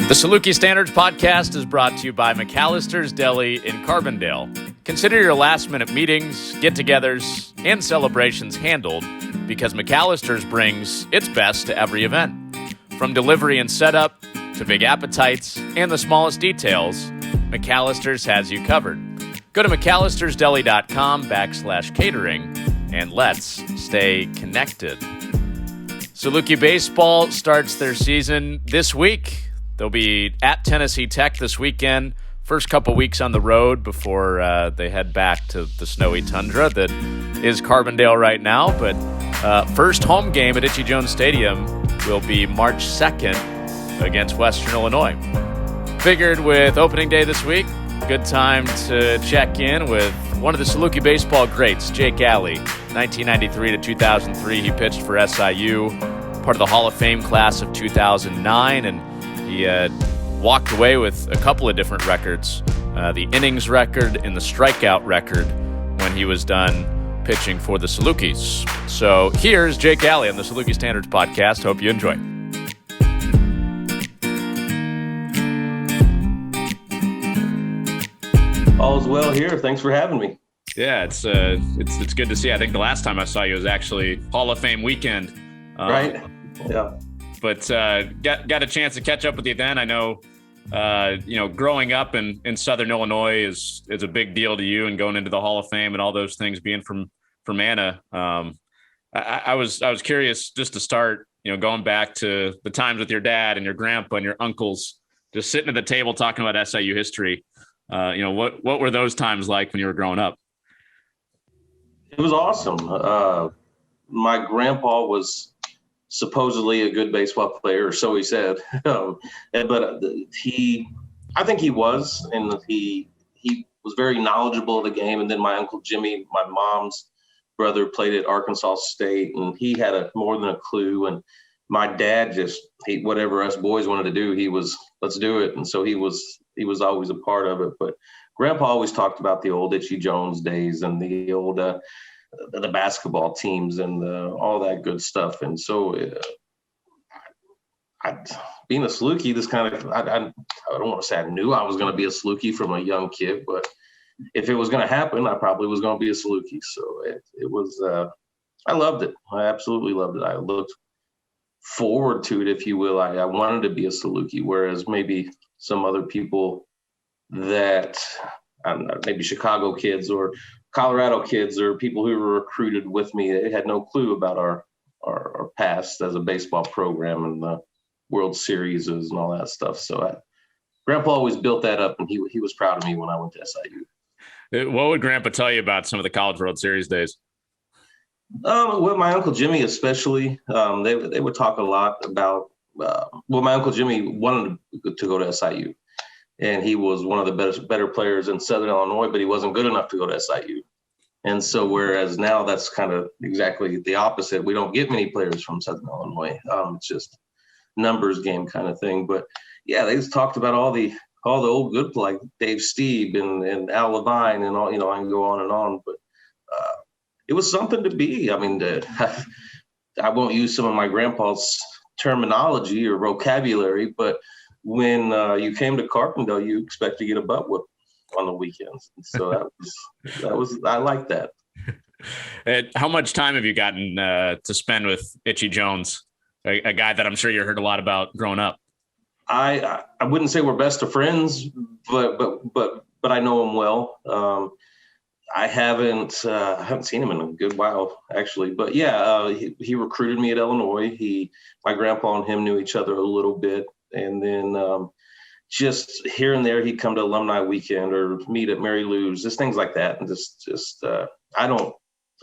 The Saluki Standards Podcast is brought to you by McAllister's Deli in Carbondale. Consider your last-minute meetings, get-togethers, and celebrations handled because McAllister's brings its best to every event. From delivery and setup to big appetites and the smallest details, McAllister's has you covered. Go to McAllistersDeli.com/catering and let's stay connected. Saluki Baseball starts their season this week. They'll be at Tennessee Tech this weekend. First couple weeks on the road before they head back to the snowy tundra that is Carbondale right now. But first home game at Itchy Jones Stadium will be March 2nd against Western Illinois. Figured with opening day this week, good time to check in with one of the Saluki baseball greats, Jake Alley. 1993 to 2003, he pitched for SIU, part of the Hall of Fame class of 2009, and he walked away with a couple of different records, the innings record and the strikeout record when he was done pitching for the Salukis. So here's Jake Alley on the Saluki Standards Podcast. Hope you enjoy. All's well here. Thanks for having me. Yeah, it's good to see. I think the last time I saw you was actually Hall of Fame weekend. Right. Yeah. But got a chance to catch up with you then. I know, growing up in Southern Illinois is a big deal to you, and going into the Hall of Fame and all those things, being from Anna. I was curious just to start, going back to the times with your dad and your grandpa and your uncles, just sitting at the table talking about SIU history. What were those times like when you were growing up? It was awesome. My grandpa was supposedly a good baseball player, or so he said. But I think he was, and he was very knowledgeable of the game. And then my Uncle Jimmy, my mom's brother, played at Arkansas State, and he had more than a clue. And my dad whatever us boys wanted to do, let's do it. And so he was always a part of it. But Grandpa always talked about the old Itchy Jones days and the old the basketball teams and all that good stuff. And so being a Saluki, this kind of, I don't want to say I knew I was going to be a Saluki from a young kid, but if it was going to happen, I probably was going to be a Saluki. So it was, I loved it. I absolutely loved it. I looked forward to it, if you will. I wanted to be a Saluki, whereas maybe some other people that, I don't know, maybe Chicago kids or Colorado kids or people who were recruited with me, they had no clue about our past as a baseball program and the World Series and all that stuff. So Grandpa always built that up, and he was proud of me when I went to SIU. What would Grandpa tell you about some of the College World Series days? Well, my Uncle Jimmy especially, they would talk a lot about, my Uncle Jimmy wanted to go to SIU, and he was one of the better players in Southern Illinois, but he wasn't good enough to go to SIU. And so whereas now that's kind of exactly the opposite. We don't get many players from Southern Illinois. It's just numbers game kind of thing. But yeah, they just talked about all the old good, like Dave Steeb and Al Levine and all, I can go on and on, but it was something to be. I mean, I won't use some of my grandpa's terminology or vocabulary, but when you came to Carbondale, you expect to get a butt whip on the weekends. And so that was I like that. How much time have you gotten to spend with Itchy Jones, a guy that I'm sure you heard a lot about growing up? I wouldn't say we're best of friends, but I know him well. I haven't seen him in a good while, actually. But yeah, he recruited me at Illinois. My grandpa and him knew each other a little bit. And then just here and there, he'd come to alumni weekend or meet at Mary Lou's, just things like that. And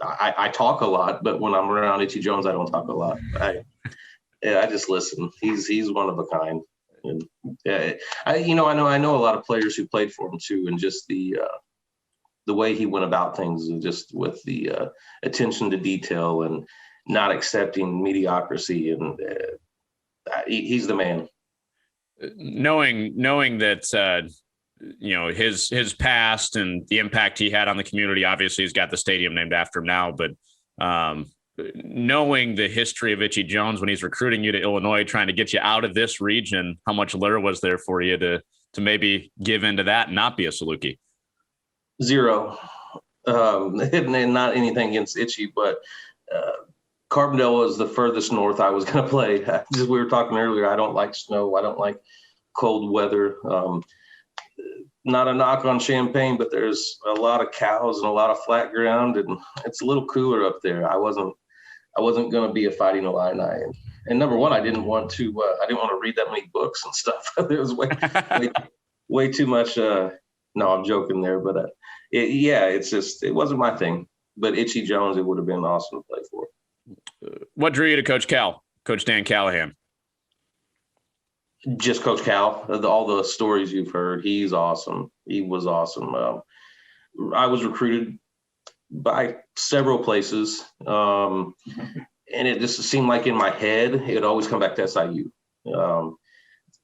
I talk a lot, but when I'm around Itchy Jones, I don't talk a lot. I just listen. He's one of a kind. And I know a lot of players who played for him too, and just the way he went about things, just with the attention to detail and not accepting mediocrity, and he's the man. Knowing that his past and the impact he had on the community. Obviously, he's got the stadium named after him now, but knowing the history of Itchy Jones when he's recruiting you to Illinois, trying to get you out of this region, how much lure was there for you to maybe give into that and not be a Saluki? Zero. And not anything against Itchy, but Carbondale was the furthest north I was going to play. Just we were talking earlier, I don't like snow. I don't like cold weather. Not a knock on Champaign, but there's a lot of cows and a lot of flat ground, and it's a little cooler up there. I wasn't going to be a Fighting Illini, and number one, I didn't want to read that many books and stuff. It was way too much. No, I'm joking there, but it wasn't my thing. But Itchy Jones, it would have been awesome to play for. What drew you to Coach Dan Callahan? Just Coach Cal. All the stories you've heard, he's awesome. He was awesome. I was recruited by several places, and it just seemed like in my head, it would always come back to SIU.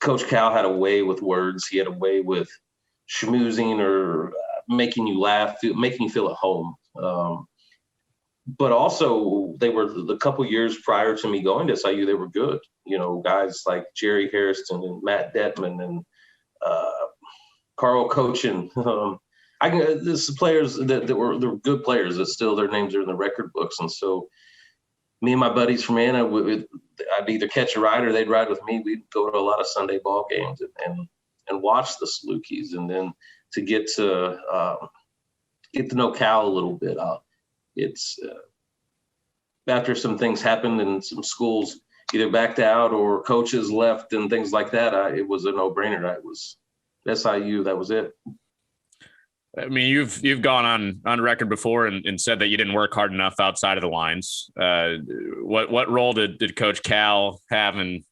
Coach Cal had a way with words. He had a way with schmoozing or making you laugh, making you feel at home. But also, they were the couple years prior to me going to SIU, they were good. Guys like Jerry Harrison and Matt Detman and Carl Cochin. This players that were good players that still their names are in the record books. And so me and my buddies from Anna, I'd either catch a ride or they'd ride with me. We'd go to a lot of Sunday ball games and watch the Salukis. And then to get to know Cal a little bit, it's after some things happened and some schools either backed out or coaches left and things like that, it was a no-brainer. It was SIU. That was it. I mean, you've gone on record before and said that you didn't work hard enough outside of the lines. What role did Coach Cal have in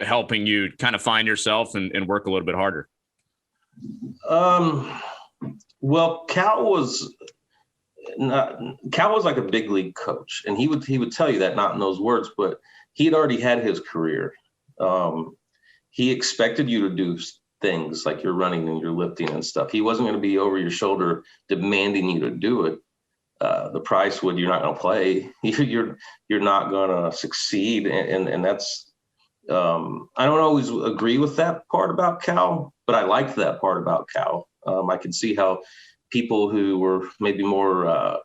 helping you kind of find yourself and work a little bit harder? Well, Cal was like a big league coach, and he would tell you that not in those words, but he had already had his career. He expected you to do things like you're running and you're lifting and stuff. He wasn't going to be over your shoulder demanding you to do it. The price would, you're not going to play. You're not going to succeed. And that's, I don't always agree with that part about Cal, but I liked that part about Cal. I can see how people who were maybe more, I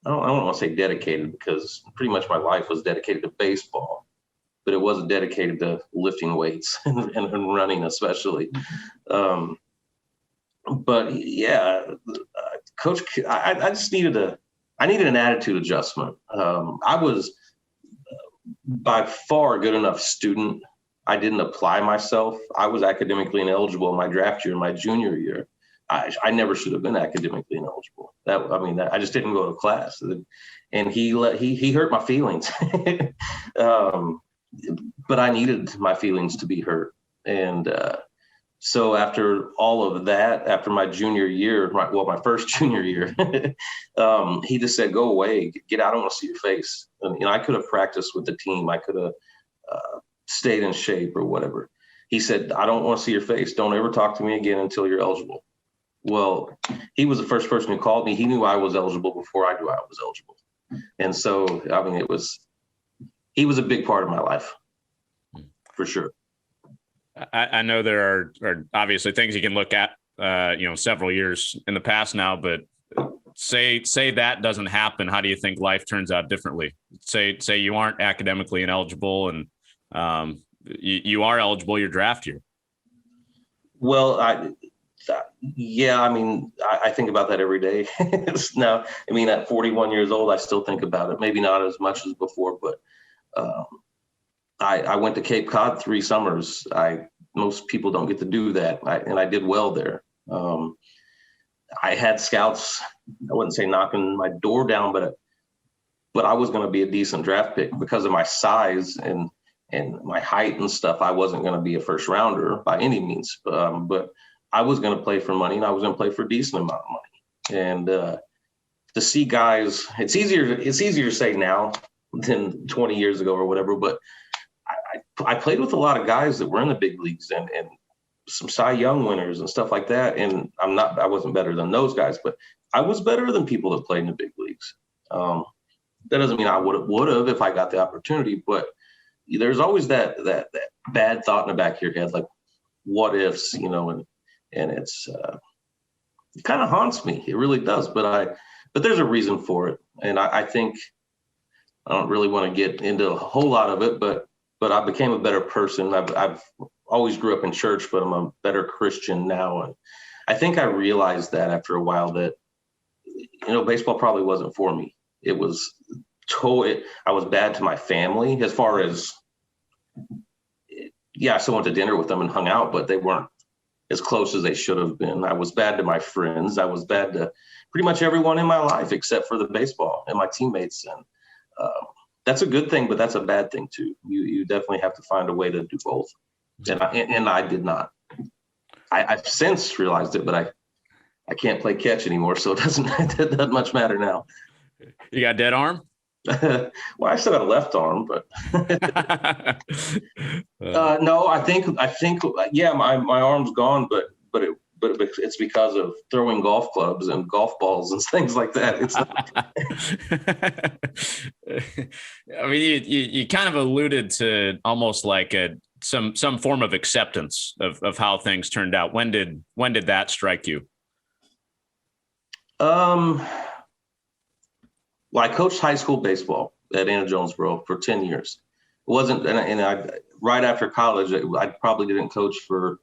don't want to say dedicated, because pretty much my life was dedicated to baseball, but it wasn't dedicated to lifting weights and running, especially. But yeah, Coach, I just needed an attitude adjustment. I was by far a good enough student. I didn't apply myself. I was academically ineligible in my draft year, my junior year. I never should have been academically ineligible. I just didn't go to class, and he hurt my feelings. But I needed my feelings to be hurt. And so after all of that, after my junior year, my first junior year, he just said, go away, get out, I don't want to see your face. And I could have practiced with the team. I could have stayed in shape or whatever. He said, I don't want to see your face. Don't ever talk to me again until you're eligible. Well, he was the first person who called me. He knew I was eligible before I knew I was eligible. And so, he was a big part of my life, for sure. I know there are obviously things you can look at, several years in the past now, but say that doesn't happen. How do you think life turns out differently? Say you aren't academically ineligible and you are eligible your draft year. Well, I think about that every day. Now, at 41 years old, I still think about it. Maybe not as much as before, but I went to Cape Cod 3 summers. Most people don't get to do that, and I did well there. I had scouts, I wouldn't say knocking my door down, but I was going to be a decent draft pick because of my size and my height and stuff. I wasn't going to be a first rounder by any means, but I was going to play for money, and I was going to play for a decent amount of money. And to see guys, it's easier to say now than 20 years ago or whatever, but I played with a lot of guys that were in the big leagues and some Cy Young winners and stuff like that. And I wasn't better than those guys, but I was better than people that played in the big leagues. That doesn't mean I would have if I got the opportunity, but there's always that bad thought in the back of your head, like what ifs, and it's it kind of haunts me. It really does. But there's a reason for it, and I think I don't really want to get into a whole lot of it, but I became a better person. I've always grew up in church, but I'm a better Christian now, and I think I realized that after a while that baseball probably wasn't for me. It was I was bad to my family as far as, I still went to dinner with them and hung out, but they weren't as close as they should have been. I was bad to my friends. I was bad to pretty much everyone in my life except for the baseball and my teammates. And that's a good thing, but that's a bad thing too. You definitely have to find a way to do both. And I did not. I've since realized it, but I can't play catch anymore, so it doesn't much matter now. You got a dead arm? Well, I still got a left arm, but no, I think, my arm's gone, but it's because of throwing golf clubs and golf balls and things like that. It's I mean, you kind of alluded to almost like some form of acceptance of how things turned out. When did that strike you? Well, I coached high school baseball at Anna Jonesboro for 10 years. It wasn't, and I right after college, I probably didn't coach for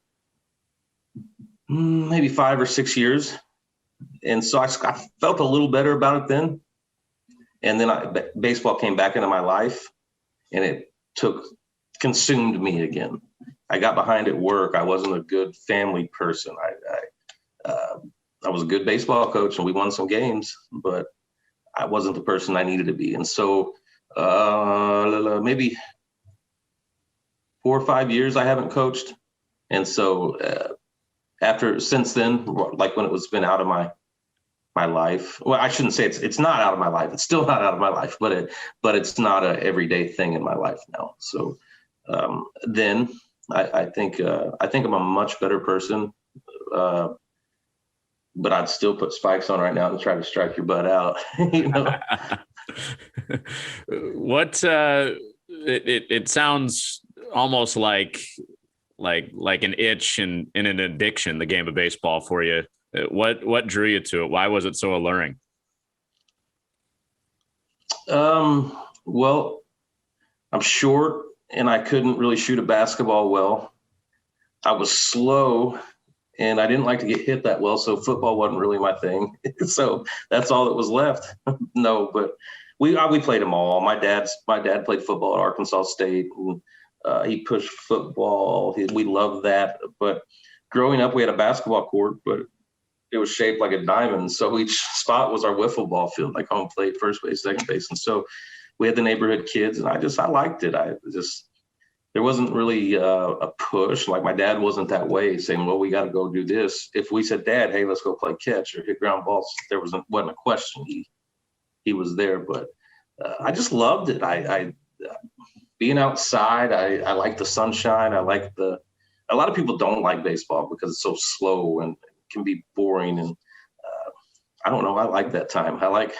maybe 5 or 6 years. And so I felt a little better about it then. And then baseball came back into my life, and it consumed me again. I got behind at work. I wasn't a good family person. I was a good baseball coach, and we won some games, but I wasn't the person I needed to be. And so maybe 4 or 5 years I haven't coached. And so since then, like when it was been out of my life, well, I shouldn't say it's not out of my life. It's still not out of my life, but it's not a everyday thing in my life now. So then I think I'm a much better person. But I'd still put spikes on right now and try to strike your butt out. What it sounds almost like an itch and an addiction, the game of baseball for you. What drew you to it? Why was it so alluring? Well, I'm short and I couldn't really shoot a basketball well. I was slow and I didn't like to get hit that well, so football wasn't really my thing. So that's all that was left. No, but we played them all. My dad played football at Arkansas State, and he pushed football. We loved that. But growing up, we had a basketball court, but it was shaped like a diamond. So each spot was our wiffle ball field, like home plate, first base, second base. And so we had the neighborhood kids, and I liked it. There wasn't really a push. Like my dad wasn't that way, saying, well, we got to go do this. If we said, Dad, hey, let's go play catch or hit ground balls, there wasn't a question. He was there, but I just loved it. I being outside, I like the sunshine. I like a lot of people don't like baseball because it's so slow and can be boring. And I don't know. I like that time. I like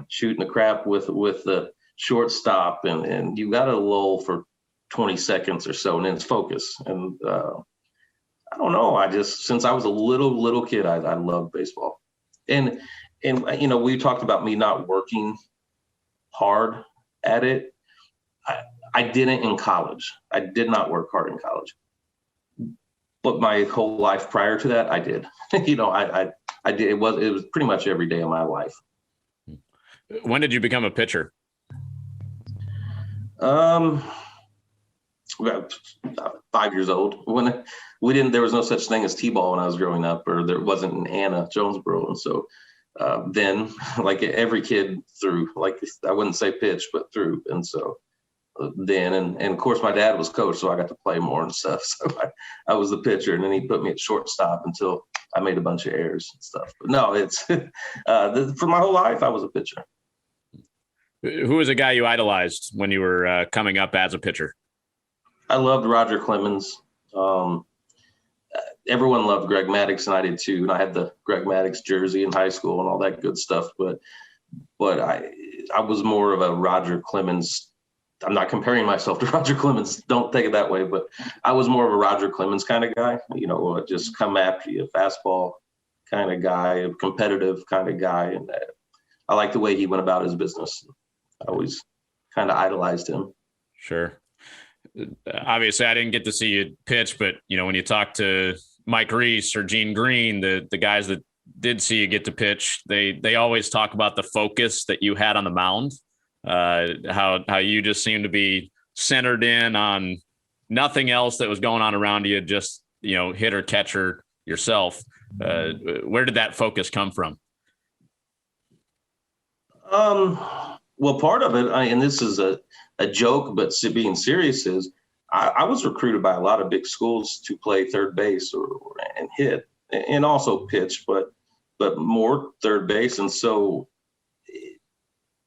shooting the crap with the shortstop and you got to lull for 20 seconds or so, and then it's focus. And I don't know. Since I was a little kid, I loved baseball. And we talked about me not working hard at it. I didn't in college. I did not work hard in college. But my whole life prior to that, I did. I did. It was pretty much every day of my life. When did you become a pitcher? About 5 years old. When there was no such thing as T-ball when I was growing up, or there wasn't in Anna Jonesboro. And so then, like every kid threw, like I wouldn't say pitch, but threw. And so then, and of course my dad was coach, so I got to play more and stuff. So I was the pitcher, and then he put me at shortstop until I made a bunch of errors and stuff. But no, it's for my whole life I was a pitcher. Who was a guy you idolized when you were coming up as a pitcher? I loved Roger Clemens. Everyone loved Greg Maddux, and I did too. And I had the Greg Maddux jersey in high school and all that good stuff. But but I was more of a Roger Clemens. I'm not comparing myself to Roger Clemens. Don't take it that way, but I was more of a Roger Clemens kind of guy. Just come after you, fastball kind of guy, a competitive kind of guy, and I like the way he went about his business. I always kind of idolized him. Sure. Obviously, I didn't get to see you pitch, but when you talk to Mike Reese or Gene Green, the guys that did see you get to pitch, they always talk about the focus that you had on the mound, how you just seemed to be centered in on nothing else that was going on around you, just hitter catcher yourself. Where did that focus come from? Well, part of it, and this is a joke, but being serious, is I was recruited by a lot of big schools to play third base and hit, and also pitch, but more third base. And so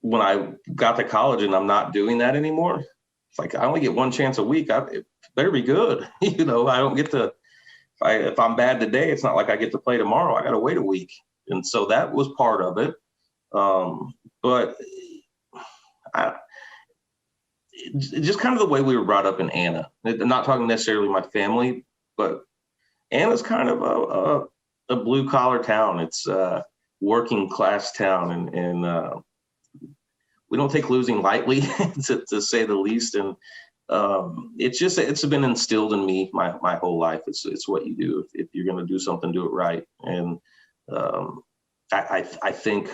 when I got to college and I'm not doing that anymore, it's like I only get one chance a week. It better be good. I don't get to. If I'm bad today, it's not like I get to play tomorrow. I got to wait a week, and so that was part of it. But just kind of the way we were brought up in Anna. I'm not talking necessarily my family, but Anna's kind of a blue collar town. It's a working class town, and we don't take losing lightly, to say the least. And it's been instilled in me my whole life. It's what you do. If you're going to do something, do it right. And I think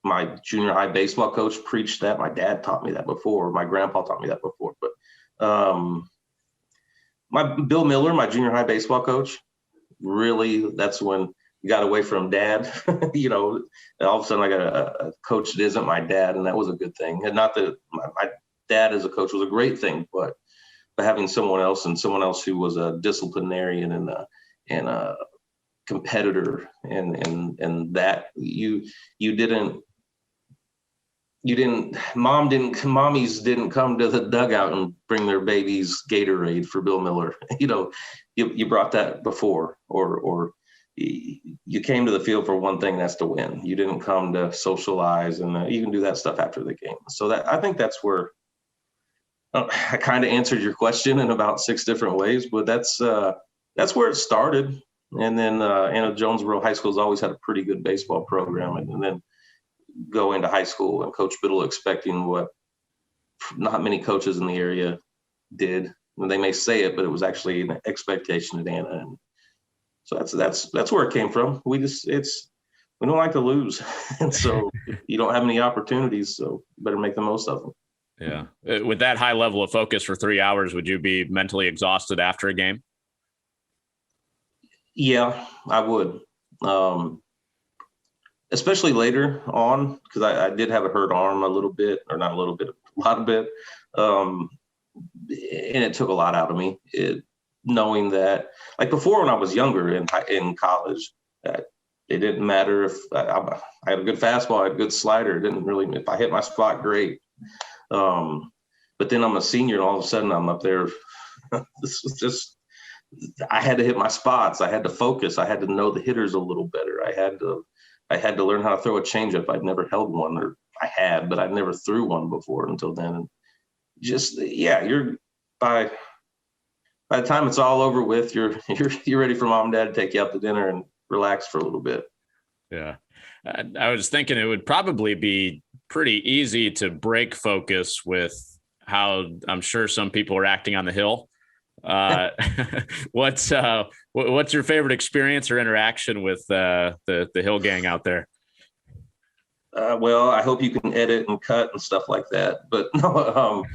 my junior high baseball coach preached that. My dad taught me that before. My grandpa taught me that before. But my Bill Miller, my junior high baseball coach, really, that's when you got away from dad. And all of a sudden I got a coach that isn't my dad, and that was a good thing. And not that my dad as a coach was a great thing, but having someone else who was a disciplinarian and a competitor, and that mommies didn't come to the dugout and bring their babies Gatorade for Bill Miller. You brought that before, or you came to the field for one thing, that's to win. You didn't come to socialize, and you can do that stuff after the game. So I think that's where I kind of answered your question in about 6 different ways, but that's where it started. And then Jonesboro High School's always had a pretty good baseball program, and then go into high school and Coach Biddle expecting what not many coaches in the area did. And they may say it, but it was actually an expectation at Anna. And so that's where it came from. We don't like to lose. And so you don't have any opportunities, so you better make the most of them. Yeah. With that high level of focus for 3 hours, would you be mentally exhausted after a game? Yeah, I would. Especially later on, because I did have a hurt arm a little bit, or not a little bit, a lot of bit. And it took a lot out of me. Knowing that, like before when I was younger in college, it didn't matter if I had a good fastball, I had a good slider. It didn't really, if I hit my spot, great. But then I'm a senior, and all of a sudden I'm up there. This was just, I had to hit my spots. I had to focus. I had to know the hitters a little better. I had to learn how to throw a changeup. I'd never held one, or I had, but I never threw one before until then. And just, you're by the time it's all over with, you're ready for mom and dad to take you out to dinner and relax for a little bit. Yeah. I was thinking it would probably be pretty easy to break focus with how I'm sure some people are acting on the hill. What's your favorite experience or interaction with the Hill gang out there? Well, I hope you can edit and cut and stuff like that. But no,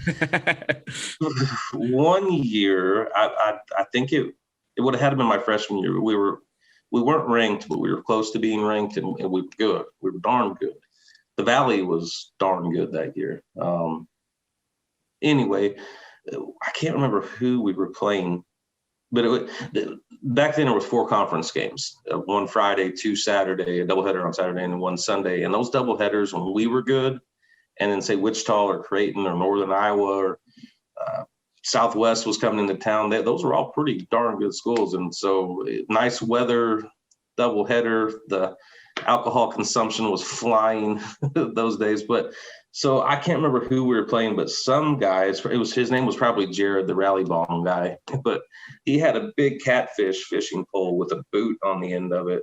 one year, I think it would have had to been my freshman year. We weren't ranked, but we were close to being ranked, and we were good. We were darn good. The Valley was darn good that year. Anyway, I can't remember who we were playing, but back then it was 4 conference games, 1 Friday, 2 Saturday, a doubleheader on Saturday, and 1 Sunday. And those doubleheaders, when we were good, and then say Wichita or Creighton or Northern Iowa or Southwest was coming into town, those were all pretty darn good schools. And so nice weather, doubleheader, alcohol consumption was flying those days. But so I can't remember who we were playing, but some guys, his name was probably Jared, the rally ball guy, but he had a big catfish fishing pole with a boot on the end of it.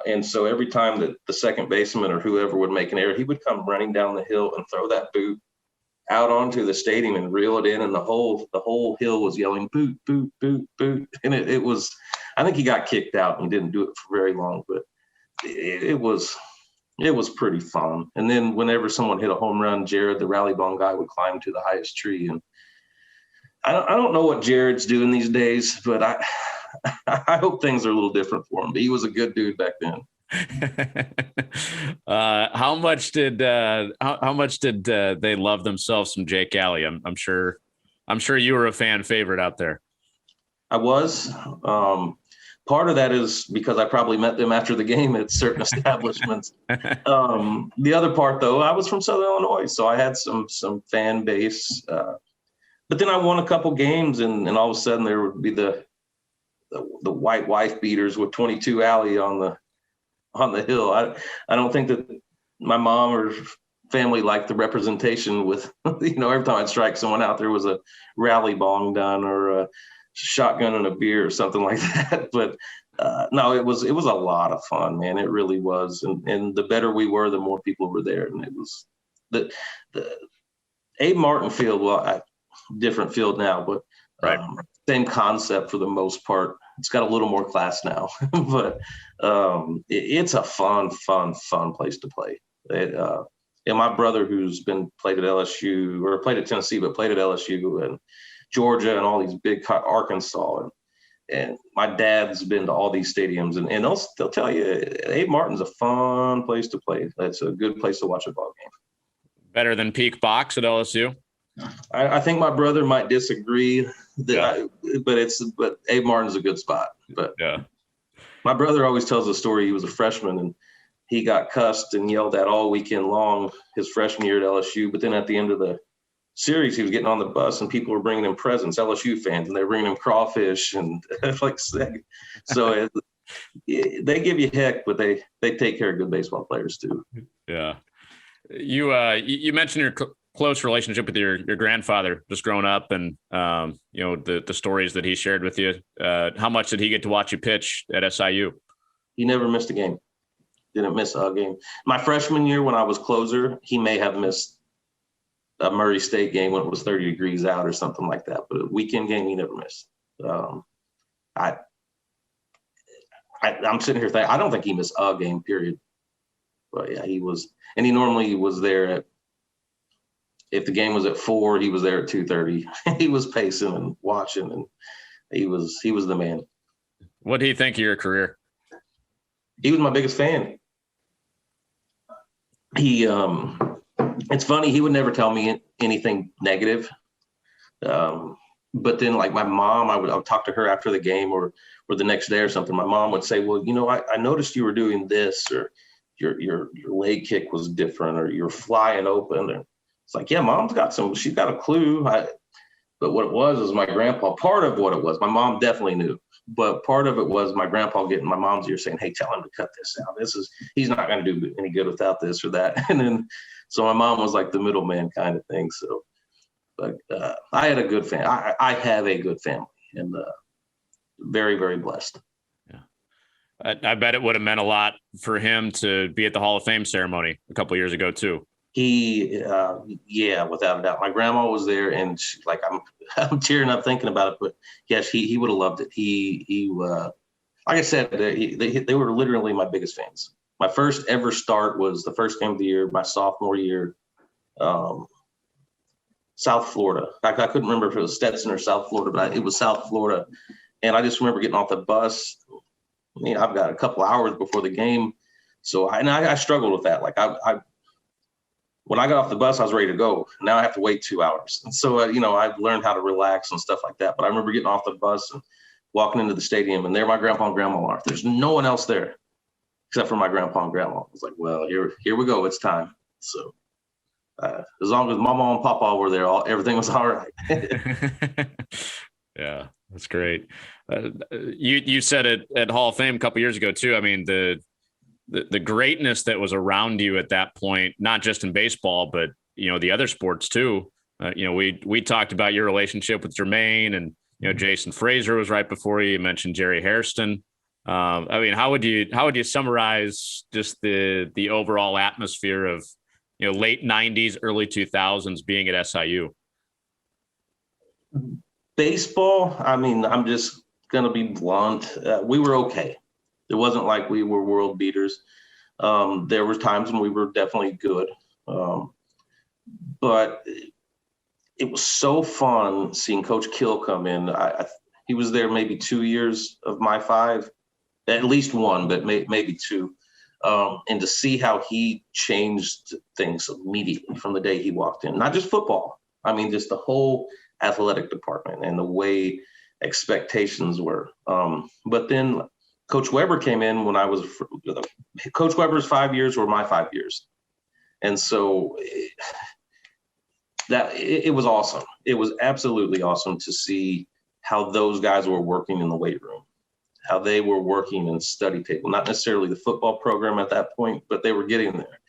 And so every time that the second baseman or whoever would make an error, he would come running down the hill and throw that boot out onto the stadium and reel it in. And the whole hill was yelling, boot, boot, boot, boot. And it was, I think he got kicked out and he didn't do it for very long, but it was pretty fun. And then whenever someone hit a home run, Jared, the rally ball guy, would climb to the highest tree. And I don't know what Jared's doing these days, but I hope things are a little different for him. But he was a good dude back then. How much did they love themselves some Jake Alley? I'm sure you were a fan favorite out there. I was. Part of that is because I probably met them after the game at certain establishments. The other part, though, I was from Southern Illinois, so I had some fan base. But then I won a couple games, and all of a sudden there would be the white wife beaters with 22 Alley on the hill. I don't think that my mom or family liked the representation with, every time I'd strike someone out, there was a rally bong done or a shotgun and a beer or something like that. But no, it was a lot of fun, man. It really was. And the better we were, the more people were there. And it was the Abe Martin Field. Well, different field now, but right. Same concept for the most part. It's got a little more class now, but it's a fun place to play. And my brother, who's played at LSU or played at Tennessee, but played at LSU and Georgia and all these big Arkansas, and my dad's been to all these stadiums, and they'll tell you Abe Martin's a fun place to play. That's a good place to watch a ball game. Better than Peak Box at LSU. I think my brother might disagree, but Abe Martin's a good spot. But yeah, my brother always tells the story. He was a freshman and he got cussed and yelled at all weekend long his freshman year at LSU. But then at the end of the series, he was getting on the bus and people were bringing him presents, LSU fans, and they were bringing him crawfish and like so. They give you heck, but they take care of good baseball players too. Yeah, you mentioned your close relationship with your grandfather just growing up, and the stories that he shared with you. How much did he get to watch you pitch at SIU? He never missed a game. Didn't miss a game. My freshman year, when I was closer, he may have missed a Murray State game when it was 30 degrees out or something like that. But a weekend game, he never missed. I'm sitting here thinking, I don't think he missed a game, period. But yeah, he was, and he normally was there if the game was at 4, he was there at 2:30. He was pacing and watching, and he was the man. What do you think of your career? He was my biggest fan. It's funny, he would never tell me anything negative. But then, like my mom, I would talk to her after the game or the next day or something. My mom would say, well, I noticed you were doing this, or your leg kick was different, or you're flying open. And it's like, yeah, mom's she's got a clue. But what it was is my grandpa, part of what it was, my mom definitely knew, but part of it was my grandpa getting my mom's ear saying, hey, tell him to cut this out. He's not going to do any good without this or that. And then, so my mom was like the middleman kind of thing. So, but I had a good family. I have a good family, and very, very blessed. Yeah. I bet it would have meant a lot for him to be at the Hall of Fame ceremony a couple of years ago too. Yeah, without a doubt. My grandma was there, and I'm tearing up thinking about it. But yes, he would have loved it. He like I said, they were literally my biggest fans. My first ever start was the first game of the year, my sophomore year, South Florida. I couldn't remember if it was Stetson or South Florida, but it was South Florida. And I just remember getting off the bus. I've got a couple hours before the game, so I struggled with that. Like when I got off the bus, I was ready to go. Now I have to wait 2 hours. And so, I've learned how to relax and stuff like that. But I remember getting off the bus and walking into the stadium, and there my grandpa and grandma are. There's no one else there except for my grandpa and grandma. I was like, well, here we go. It's time. So as long as mama and papa were there, everything was all right. Yeah, that's great. You said it at Hall of Fame a couple years ago too. I mean, the the greatness that was around you at that point, not just in baseball, but, the other sports too. We talked about your relationship with Jermaine, and, Jason Frazier was right before you. You mentioned Jerry Hairston. How would you summarize just the overall atmosphere of, late 90s, early 2000s being at SIU? Baseball, I'm just going to be blunt. We were okay. It wasn't like we were world beaters. There were times when we were definitely good. But it was so fun seeing Coach Kill come in. He was there maybe 2 years of my 5, at least one, but maybe 2. And to see how he changed things immediately from the day he walked in, not just football. Just the whole athletic department and the way expectations were. But then Coach Weber came in when Coach Weber's 5 years were my 5 years. And so it was awesome. It was absolutely awesome to see how those guys were working in the weight room, how they were working in study table, not necessarily the football program at that point, but they were getting there.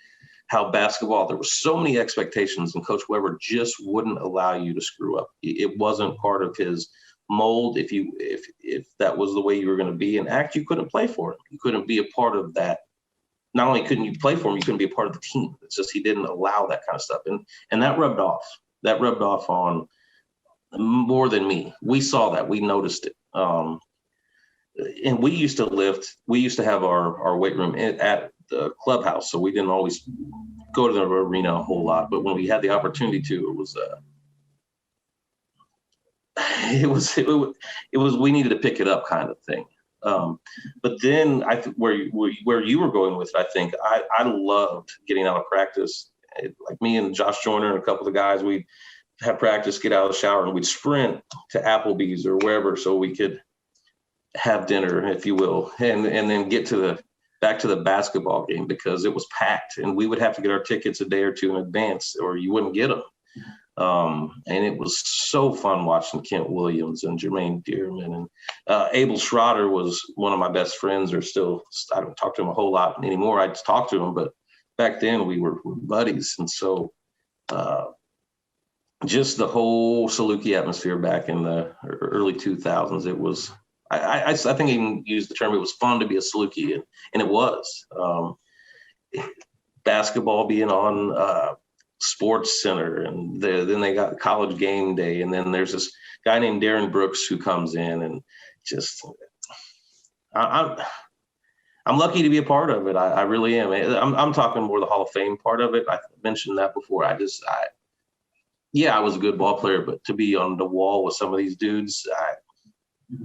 How basketball, there were so many expectations, and Coach Weber just wouldn't allow you to screw up. It wasn't part of his mold. If that was the way you were going to be and act, you couldn't play for him. You couldn't be a part of that. Not only couldn't you play for him, you couldn't be a part of the team. It's just he didn't allow that kind of stuff. And that rubbed off. That rubbed off on more than me. We saw that. We noticed it. And we used to have our weight room at the clubhouse, so we didn't always go to the arena a whole lot. But when we had the opportunity to, it was we needed to pick it up kind of thing. But then where you were going with it, I think I loved getting out of practice. Like me and Josh Joyner and a couple of the guys, we'd have practice, get out of the shower, and we'd sprint to Applebee's or wherever so we could have dinner, if you will, and then get back to the basketball game because it was packed, and we would have to get our tickets a day or two in advance or you wouldn't get them. And it was so fun watching Kent Williams and Jermaine Dearman, and Abel Schroeder was one of my best friends, or still, I don't talk to him a whole lot anymore. I just talk to him, but back then we were buddies. And so just the whole Saluki atmosphere back in the early 2000s, it was, I think I even used the term, it was fun to be a Saluki, and it was. Basketball being on Sports Center, and then they got College Game Day, and then there's this guy named Darren Brooks who comes in, and just I'm lucky to be a part of it. I really am. I'm talking more the Hall of Fame part of it. I mentioned that before. I was a good ball player, but to be on the wall with some of these dudes,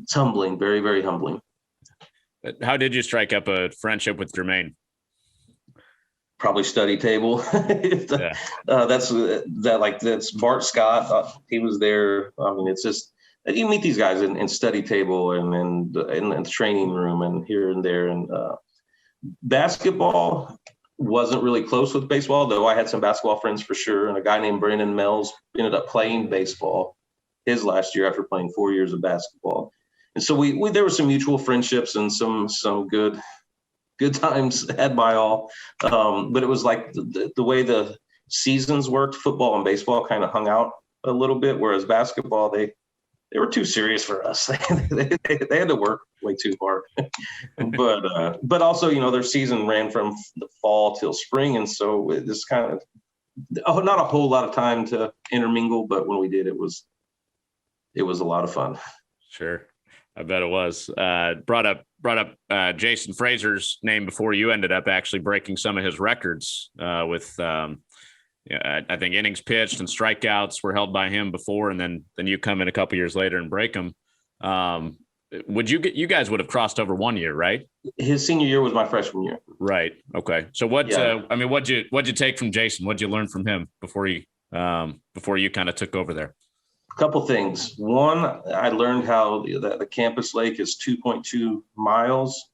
it's humbling, very, very humbling. How did you strike up a friendship with Jermaine? Probably study table. That's Bart Scott. He was there. It's just you meet these guys in study table and in the training room and here and there. And basketball wasn't really close with baseball, though I had some basketball friends for sure. And a guy named Brandon Mells ended up playing baseball his last year after playing 4 years of basketball. And so we there were some mutual friendships and some good times had by all. But it was like the way the seasons worked, football and baseball kind of hung out a little bit, whereas basketball, they were too serious for us. they had to work way too hard. But also, their season ran from the fall till spring. And so it just kind of not a whole lot of time to intermingle, but when we did, it was a lot of fun. Sure. I bet it was. Brought up Jason Frazier's name before you ended up actually breaking some of his records with, I think innings pitched and strikeouts were held by him before, and then you come in a couple years later and break them. You guys would have crossed over 1 year, right? His senior year was my freshman year. Right. Okay. So what'd you take from Jason? What'd you learn from him before you kind of took over there? Couple things. One, I learned how the campus lake is 2.2 miles,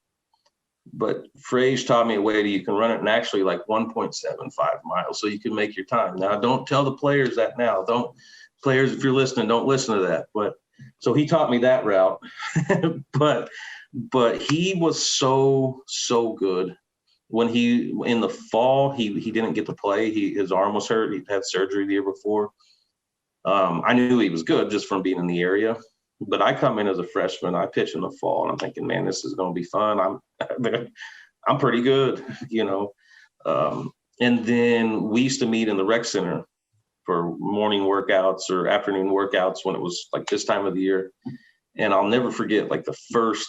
but Frazier taught me a way that you can run it in actually like 1.75 miles, so you can make your time. Now, don't tell the players that now. Players, if you're listening, don't listen to that. But so he taught me that route, but he was so good when in the fall, he didn't get to play. His arm was hurt. He had surgery the year before. I knew he was good just from being in the area. But I come in as a freshman. I pitch in the fall, and I'm thinking, man, this is going to be fun. I'm pretty good, And then we used to meet in the rec center for morning workouts or afternoon workouts when it was like this time of the year. And I'll never forget like the first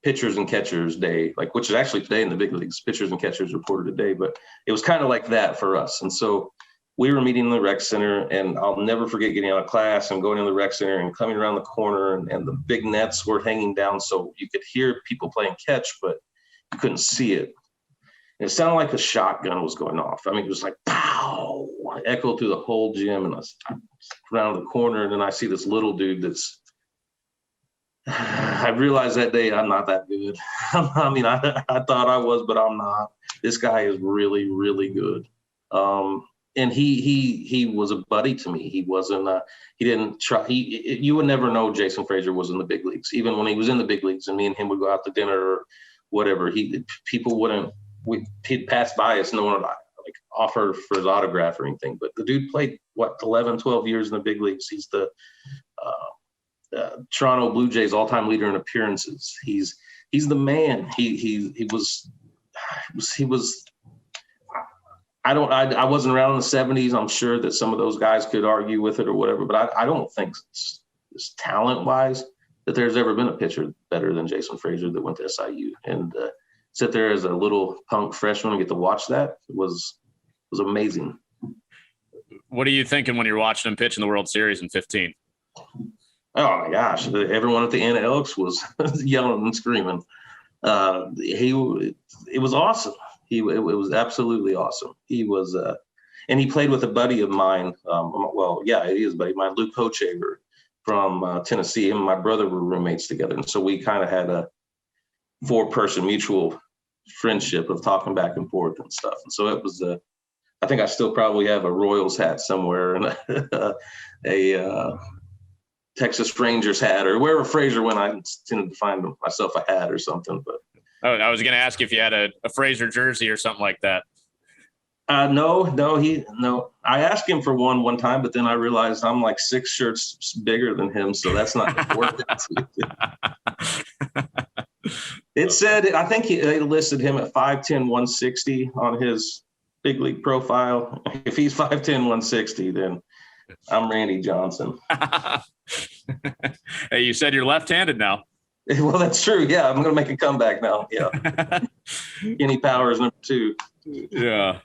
pitchers and catchers day, like, which is actually today in the big leagues, pitchers and catchers reported today, but it was kind of like that for us. And so we were meeting in the rec center, and I'll never forget getting out of class and going in the rec center and coming around the corner, and the big nets were hanging down. So you could hear people playing catch, but you couldn't see it. And it sounded like a shotgun was going off. I mean, it was like, pow, echoed through the whole gym. And I was around the corner, and then I see this little dude I realized that day I'm not that good. I mean, I thought I was, but I'm not. This guy is really, really good. And he was a buddy to me. He wasn't. He didn't try. You would never know Jason Frazier was in the big leagues, even when he was in the big leagues, and me and him would go out to dinner or whatever. People wouldn't. He'd pass by us, no one would like offer for his autograph or anything. But the dude played 11, 12 years in the big leagues. He's the Toronto Blue Jays all-time leader in appearances. He's the man. He was. I wasn't around in the 70s. I'm sure that some of those guys could argue with it or whatever, but I don't think talent-wise that there's ever been a pitcher better than Jason Frazier that went to SIU. And sit there as a little punk freshman and get to watch that was amazing. What are you thinking when you're watching him pitch in the World Series in 15? Oh my gosh! Everyone at the Anna Elks was yelling and screaming. It was awesome. It was absolutely awesome. He was, and he played with a buddy of mine. He is a buddy of mine, Luke Hochaver from Tennessee. Him and my brother were roommates together, and so we kind of had a 4-person mutual friendship of talking back and forth and stuff. And so it was I think I still probably have a Royals hat somewhere and a Texas Rangers hat, or wherever Frazier went, I tended to find myself a hat or something. But I was going to ask if you had a Frazier jersey or something like that. No. I asked him for one time, but then I realized I'm like 6 shirts bigger than him, so that's not worth it. It said, I think they listed him at 5'10", 160 on his big league profile. If he's 5'10", 160, then I'm Randy Johnson. Hey, you said you're left-handed now. Well, that's true. Yeah, I'm going to make a comeback now. Yeah. Kenny Powers, number 2. Yeah.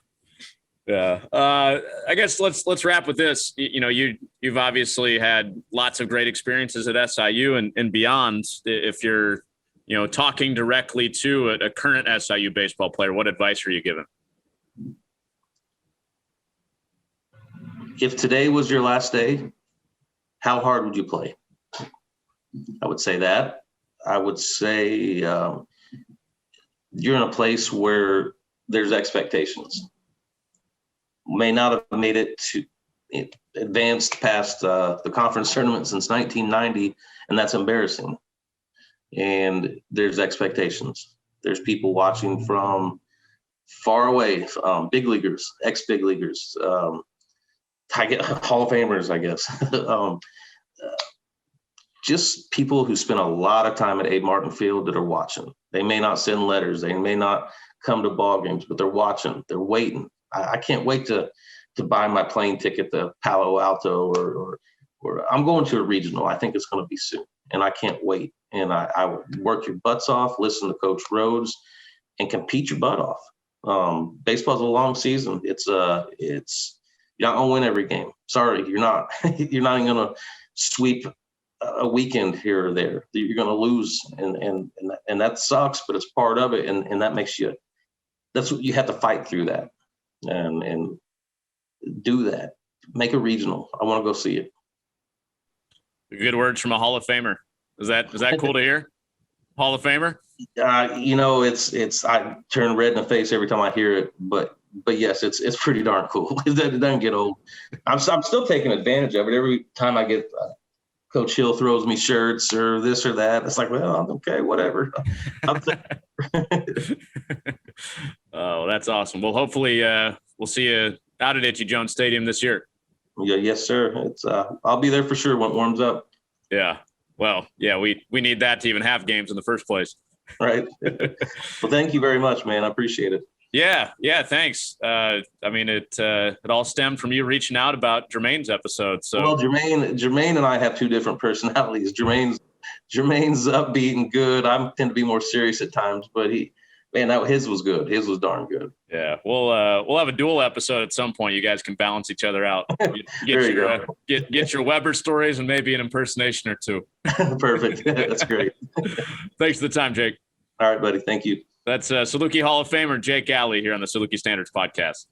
I guess let's wrap with this. You've obviously had lots of great experiences at SIU and beyond. If you're, talking directly to a current SIU baseball player, what advice are you giving? If today was your last day, how hard would you play? I would say that. I would say you're in a place where there's expectations. May not have made it to advanced past the conference tournament since 1990, and that's embarrassing. And there's expectations. There's people watching from far away, big leaguers, ex-big leaguers, Hall of Famers, I guess. Just people who spend a lot of time at Abe Martin Field that are watching. They may not send letters. They may not come to ball games, but they're watching. They're waiting. I can't wait to buy my plane ticket to Palo Alto or I'm going to a regional. I think it's going to be soon, and I can't wait. And I work your butts off, listen to Coach Rhodes, and compete your butt off. Baseball's a long season. It's you're not gonna win every game. Sorry, you're not. You're not even gonna sweep a weekend here or there. You're gonna lose, and that sucks. But it's part of it, and that makes you. That's what you have to fight through that, and do that. Make a regional. I want to go see it. Good words from a Hall of Famer. Is that cool to hear? Hall of Famer? It's I turn red in the face every time I hear it, but yes, it's pretty darn cool. It doesn't get old. I'm still taking advantage of it every time I get Coach Hill throws me shirts or this or that. It's like, well, okay, whatever. Oh, that's awesome. Well, hopefully we'll see you out at Itchy Jones Stadium this year. Yeah, yes, sir. It's I'll be there for sure when it warms up. Yeah. Well, yeah, we need that to even have games in the first place. Right. Well, thank you very much, man. I appreciate it. Yeah, thanks. I mean, it all stemmed from you reaching out about Jermaine's episode. So, well, Jermaine and I have two different personalities. Jermaine's upbeat and good. I tend to be more serious at times, but his was good. His was darn good. Yeah, we'll have a dual episode at some point. You guys can balance each other out. Get your Weber stories and maybe an impersonation or two. Perfect. That's great. Thanks for the time, Jake. All right, buddy. Thank you. That's Saluki Hall of Famer Jake Alley here on the Saluki Standards Podcast.